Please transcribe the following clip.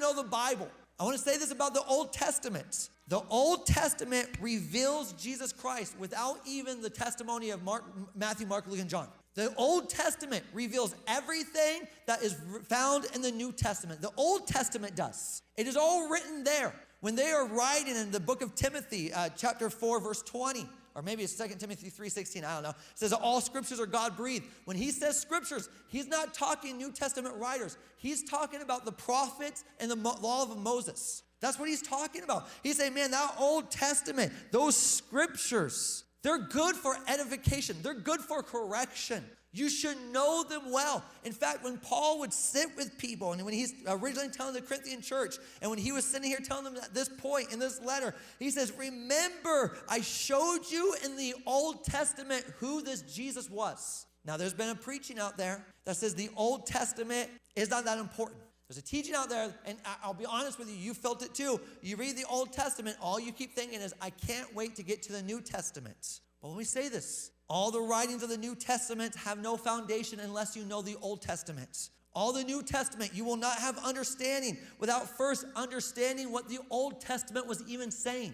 know the Bible, I want to say this about the Old Testament. The Old Testament reveals Jesus Christ without even the testimony of Matthew, Mark, Luke, and John. The Old Testament reveals everything that is found in the New Testament. The Old Testament does. It is all written there. When they are writing in the book of Timothy, chapter 4, verse 20, or maybe it's 2 Timothy 3:16, I don't know. It says all scriptures are God-breathed. When he says scriptures, he's not talking New Testament writers. He's talking about the prophets and the law of Moses. That's what he's talking about. He's saying, man, that Old Testament, those scriptures, they're good for edification. They're good for correction. You should know them well. In fact, when Paul would sit with people, and when he's originally telling the Corinthian church, and when he was sitting here telling them at this point in this letter, he says, remember, I showed you in the Old Testament who this Jesus was. Now, there's been a preaching out there that says the Old Testament is not that important. There's a teaching out there, and I'll be honest with you, you felt it too. You read the Old Testament, all you keep thinking is, I can't wait to get to the New Testament. But when we say this, all the writings of the New Testament have no foundation unless you know the Old Testament. All the New Testament, you will not have understanding without first understanding what the Old Testament was even saying.